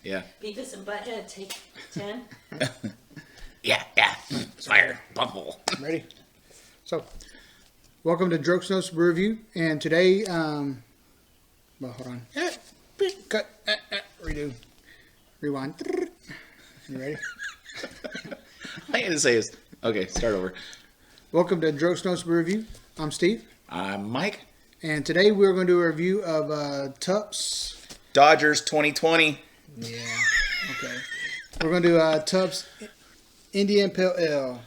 Yeah. Beavis and Butthead, take 10. Yeah. Fire. Bumble. Ready? So, welcome to Drokes Notes Review. And today, well, hold on. Cut. Redo. Rewind. You ready? I had to say is okay. Start over. Welcome to Drokes Notes Review. I'm Steve. I'm Mike. And today we're going to do a review of Tupps. Dodgers 2020. Yeah. Okay. We're going to do Tupps Indian Pale Ale.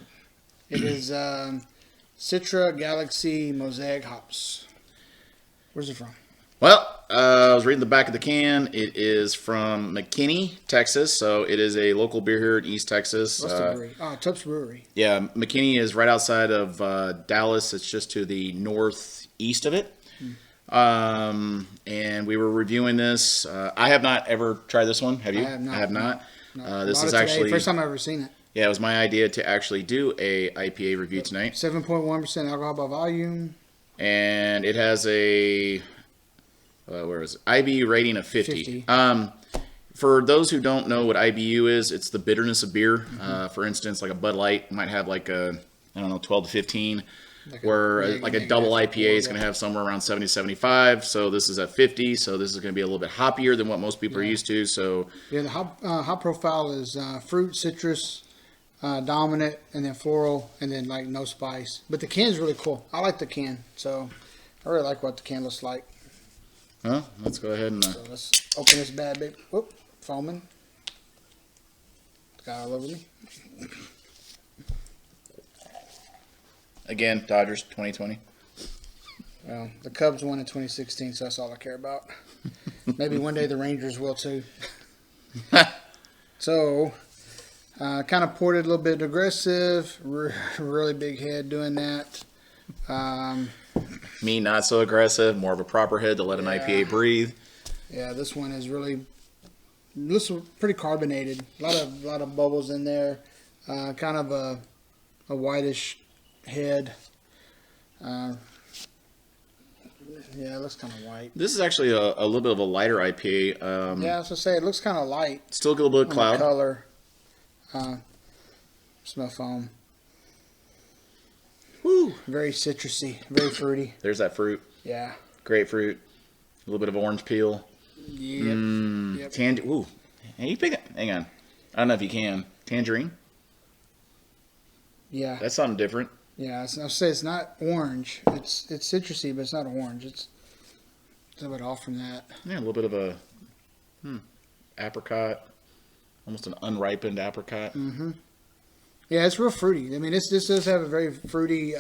It is Citra Galaxy Mosaic hops. Where's it from? Well, I was reading the back of the can. It is from McKinney, Texas. So it is a local beer here in East Texas. What's the brewery? Oh, Tupps Brewery. Yeah, McKinney is right outside of Dallas. It's just to the northeast of it. And we were reviewing this. I have not ever tried this one. Have you? I have not. No. This is today. actually First time I've ever seen it. Yeah, it was my idea to actually do a IPA review tonight. 7.1% alcohol by volume. And it has a where is it? IBU rating of 50. For those who don't know what IBU is, it's the bitterness of beer. For instance, like a Bud Light might have like a 12 to 15. Like a double IPA is going to have somewhere around 70 to 75. So this is at 50. So this is going to be a little bit hoppier than what most people are used to. So yeah, the hop profile is fruit, citrus, dominant, and then floral, and then like no spice. But the can's really cool. I like the can. So I really like what the can looks like. let's go ahead and So let's open this bad baby. Whoop, foaming. Got all over me. again, Dodgers 2020. Well, the Cubs won in 2016, so that's all I care about. Maybe one day the Rangers will too. So, kind of poured it a little bit aggressive. Really big head doing that. Me, not so aggressive. More of a proper head to let an IPA breathe. Yeah, this one is really pretty carbonated. A lot of bubbles in there. Kind of a whitish head. Yeah, it looks kind of white. This is actually a little bit of a lighter IPA. Yeah, I was gonna say it looks kind of light. Still get a little bit of On the cloud. color. Smell foam. Woo. Very citrusy, very fruity. There's that fruit. Yeah. Grapefruit. A little bit of orange peel. Yep. Ooh. Hey, you pick it. Hang on. I don't know if you can. Tangerine. Yeah. That's something different. Yeah. I'll say it's not orange. It's citrusy, but it's not orange. It's a bit off from that. Yeah, a little bit of a apricot. Almost an unripened apricot. Mm-hmm. Yeah, it's real fruity. I mean, this does have a very fruity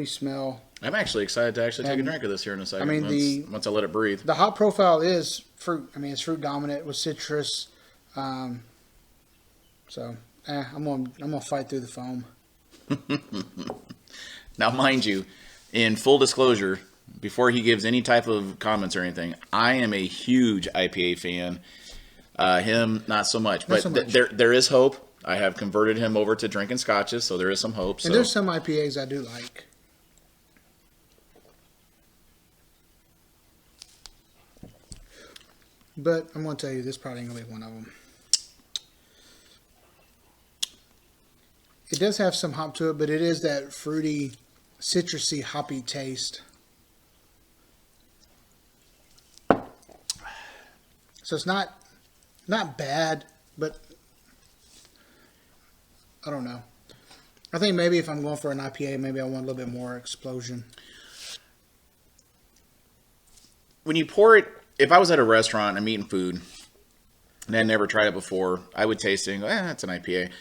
smell. I'm actually excited to actually take a drink of this here in a second. I mean, once I let it breathe. The hop profile is fruit. I mean, it's fruit dominant with citrus. So, I'm gonna fight through the foam. Now, mind you, in full disclosure, before he gives any type of comments or anything, I am a huge IPA fan. Him, not so much. But there is hope. I have converted him over to drinking scotches, so there is some hope. And there's some IPAs I do like. But I'm going to tell you, this probably ain't going to be one of them. It does have some hop to it, but it is that fruity, citrusy, hoppy taste. So it's not bad, but I don't know. I think maybe if I'm going for an IPA, maybe I want a little bit more explosion. When you pour it, if I was at a restaurant and I'm eating food and I'd never tried it before, I would taste it and go, that's an IPA.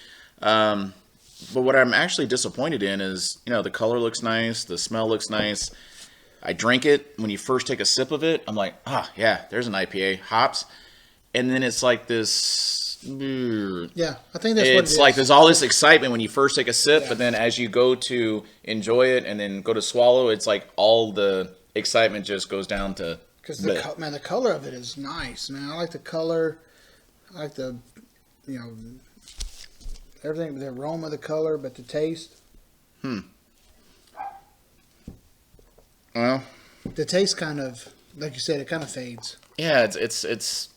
But what I'm actually disappointed in is, the color looks nice, the smell looks nice. I drink it. When you first take a sip of it, I'm like, yeah, there's an IPA, hops. And then it's like this. Yeah, I think that's what it is. It's like there's all this excitement when you first take a sip, but then as you go to enjoy it and then go to swallow, it's like all the excitement just goes down to. Because the color of it is nice, man. I like the color. I like the, everything, the aroma, the color, but the taste. Well, the taste kind of, like you said, it kind of fades. Yeah, it's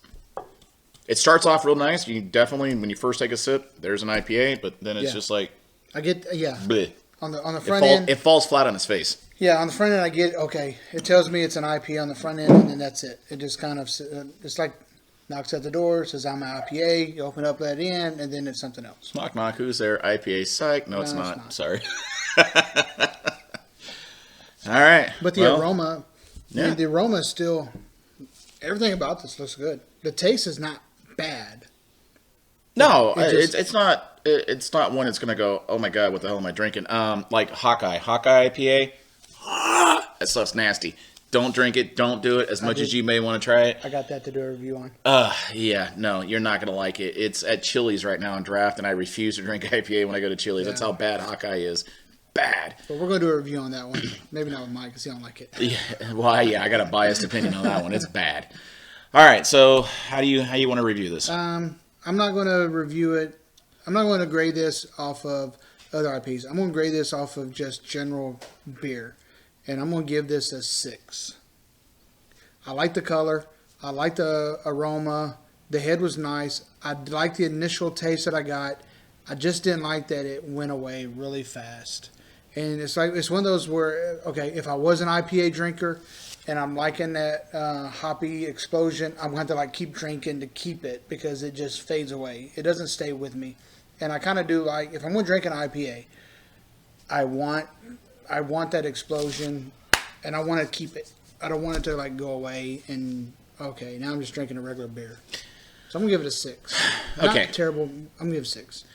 It starts off real nice. You definitely, when you first take a sip, there's an IPA, but then it's Yeah. just like, I get bleh. on the front end. It falls flat on its face. Yeah, on the front end, I get okay. It tells me it's an IPA on the front end, and then that's it. It just kind of it's like knocks at the door, says I'm an IPA. You open up, let it in, and then it's something else. Knock, knock. Who's there? IPA. Psych. No, it's not. Sorry. All right. But the aroma, yeah. the aroma is still. Everything about this looks good. The taste is not bad. No, It it's not. It's not one that's gonna go. Oh my god, what the hell am I drinking? Like Hawkeye IPA. That stuff's nasty. Don't drink it. Don't do it. As much as you may want to try it. I got that to do a review on. Yeah, no, you're not gonna like it. It's at Chili's right now in draft, and I refuse to drink IPA when I go to Chili's. That's how bad Hawkeye is. Bad. But we're going to do a review on that one. Maybe not with Mike because he don't like it. Yeah, well, yeah, I got a biased opinion on that one. It's bad. All right, so how you want to review this? I'm not going to review it. I'm not going to grade this off of other IPs. I'm going to grade this off of just general beer, and I'm going to give this a 6. I like the color. I like the aroma. The head was nice. I like the initial taste that I got. I just didn't like that it went away really fast. And it's one of those where, okay, if I was an IPA drinker and I'm liking that hoppy explosion, I'm going to like keep drinking to keep it because it just fades away. It doesn't stay with me. And I kind of do like, if I'm going to drink an IPA, I want that explosion and I want to keep it. I don't want it to like go away and, okay, now I'm just drinking a regular beer. So I'm going to give it a 6. Okay. Not terrible. I'm going to give it a 6.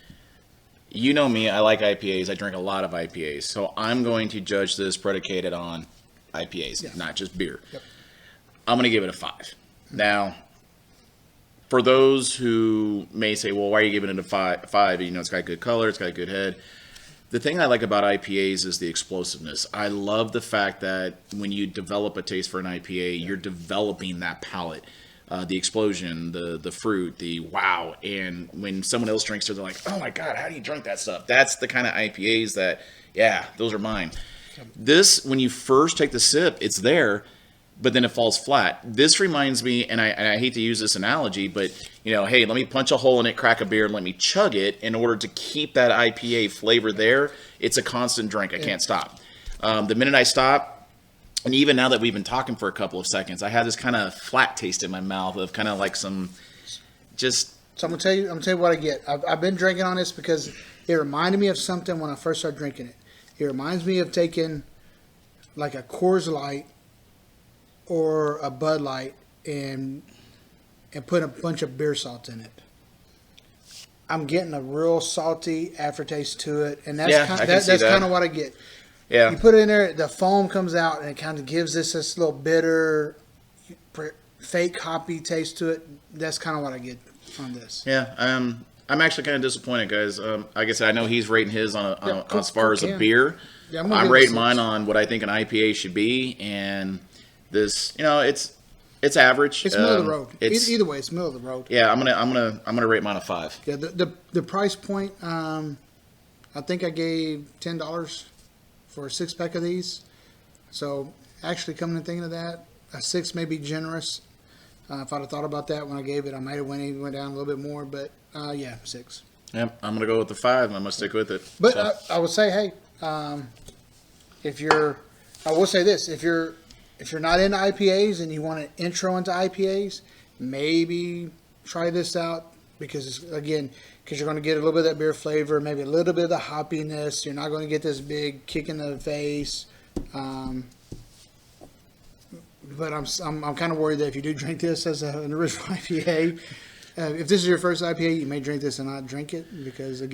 You know me, I like IPAs. I drink a lot of IPAs. So I'm going to judge this predicated on IPAs, not just beer. Yep. I'm going to give it a 5. Now, for those who may say, well, why are you giving it a 5? You know, it's got good color, it's got a good head. The thing I like about IPAs is the explosiveness. I love the fact that when you develop a taste for an IPA, you're developing that palate. The explosion, the fruit, the wow. And when someone else drinks it, they're like, oh my God, how do you drink that stuff? That's the kind of IPAs that, yeah, those are mine. This, when you first take the sip, it's there, but then it falls flat. This reminds me, and I hate to use this analogy, but, you know, hey, let me punch a hole in it, crack a beer, and let me chug it in order to keep that IPA flavor there. It's a constant drink. I can't stop. The minute I stop, and even now that we've been talking for a couple of seconds, I have this kind of flat taste in my mouth of kind of like some just. So I'm gonna tell you what I get. I've been drinking on this because it reminded me of something when I first started drinking it. It reminds me of taking like a Coors Light or a Bud Light and put a bunch of beer salt in it. I'm getting a real salty aftertaste to it, and that's kind of what I get. Yeah. You put it in there, the foam comes out, and it kind of gives this little bitter, fake hoppy taste to it. That's kind of what I get on this. Yeah, I'm actually kind of disappointed, guys. Like I said, I know he's rating his on as far as a beer. Yeah, I'm rating mine on what I think an IPA should be, and this, you know, it's average. It's middle of the road. Either way, it's middle of the road. Yeah, I'm gonna rate mine a 5. Yeah, the price point. I think I gave $10 for a 6-pack of these. So actually, coming and thinking of that, a 6 may be generous. If I'd have thought about that when I gave it, I might have went down a little bit more. But yeah, 6. Yep, I'm gonna go with the 5. I'm gonna stick with it. But So, I would say, hey, I will say this: if you're not into IPAs and you want an intro into IPAs, maybe try this out because you're going to get a little bit of that beer flavor, maybe a little bit of the hoppiness. You're not going to get this big kick in the face. But I'm kind of worried that if you do drink this as an original IPA, if this is your first IPA, you may drink this and not drink it because to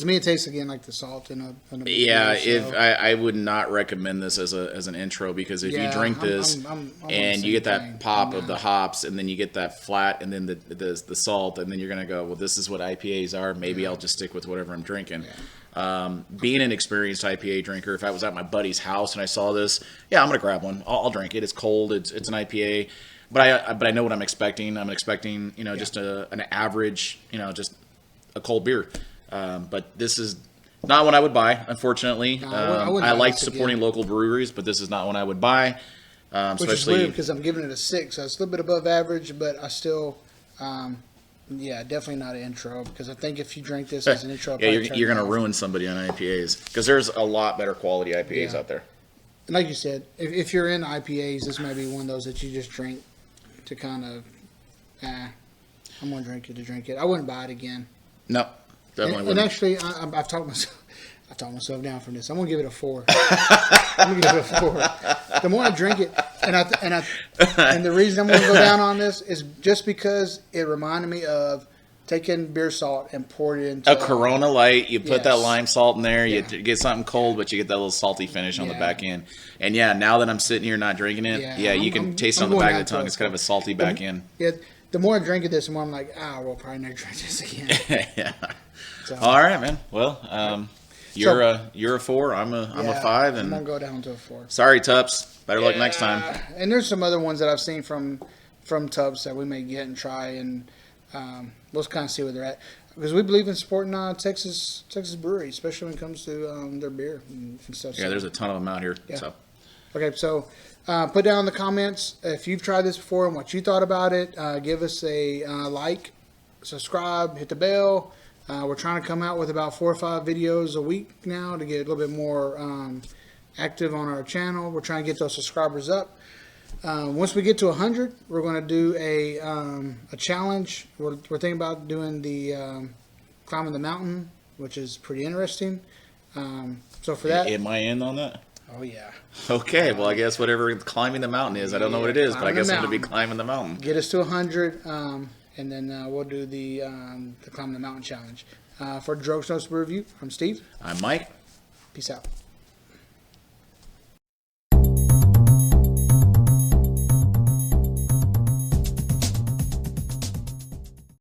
me it tastes again like the salt in a yeah, beer, so. I would not recommend this as an intro because if you drink this I'm and you get that pop of the hops and then you get that flat and then the salt and then you're gonna go, well, this is what IPAs are. Maybe I'll just stick with whatever I'm drinking. Being an experienced IPA drinker, if I was at my buddy's house and I saw this, yeah, I'm gonna grab one. I'll drink it. It's cold. It's an IPA. But I know what I'm expecting. I'm expecting, just an average, just a cold beer. But this is not one I would buy, unfortunately. No, I wouldn't I buy like this supporting again. local breweries, but this is not one I would buy. Which is weird because I'm giving it a 6. So it's a little bit above average, but I still, Yeah, definitely not an intro, because I think if you drink this as an intro, Yeah, you're going to ruin somebody on IPAs because there's a lot better quality IPAs Yeah. out there. And like you said, if you're in IPAs, this might be one of those that you just drink to kind of, I'm going to drink it to drink it. I wouldn't buy it again. No, definitely And wouldn't. actually, I've talked myself down from this. I'm gonna give it a 4. I'm gonna give it a 4. The more I drink it, and the reason I'm gonna go down on this is just because it reminded me of taking beer salt and pouring it into A Corona Light, you put that Yes. lime salt in there, Yeah. you get something cold, but you get that little salty finish on the Yeah. back end. And yeah, now that I'm sitting here not drinking it, Yeah, you I'm- can I'm- taste it I'm on the going back of down the to tongue. a It's kind of a salty back end. Yeah, the more I drink it, this, the more I'm like, we'll probably never drink this again. Yeah. So, All right, man. Well, you're a 4. I'm a 5, I'm gonna and go down to a 4. sorry, Tupps. Better luck next time. And there's some other ones that I've seen from Tupps that we may get and try, and we'll kind of see where they're at, because we believe in supporting Texas breweries, especially when it comes to their beer and stuff. Yeah, So- there's a ton of them out here. Yeah. So Okay, so put down in the comments if you've tried this before and what you thought about it. Give us a like, subscribe, hit the bell. We're trying to come out with about 4 or 5 videos a week now to get a little bit more active on our channel. We're trying to get those subscribers up. Once we get to 100, we're going to do a challenge. We're thinking about doing the climbing the mountain, which is pretty interesting. So for that, am I in on that? oh yeah. Okay, well, I guess whatever climbing the mountain is, I don't know what it is, but I Climbing guess the I'm going to be mountain. climbing the mountain. Get us to 100, and then we'll do the Climb the Mountain Challenge. For Drug Notes Review, I'm Steve. I'm Mike. Peace out.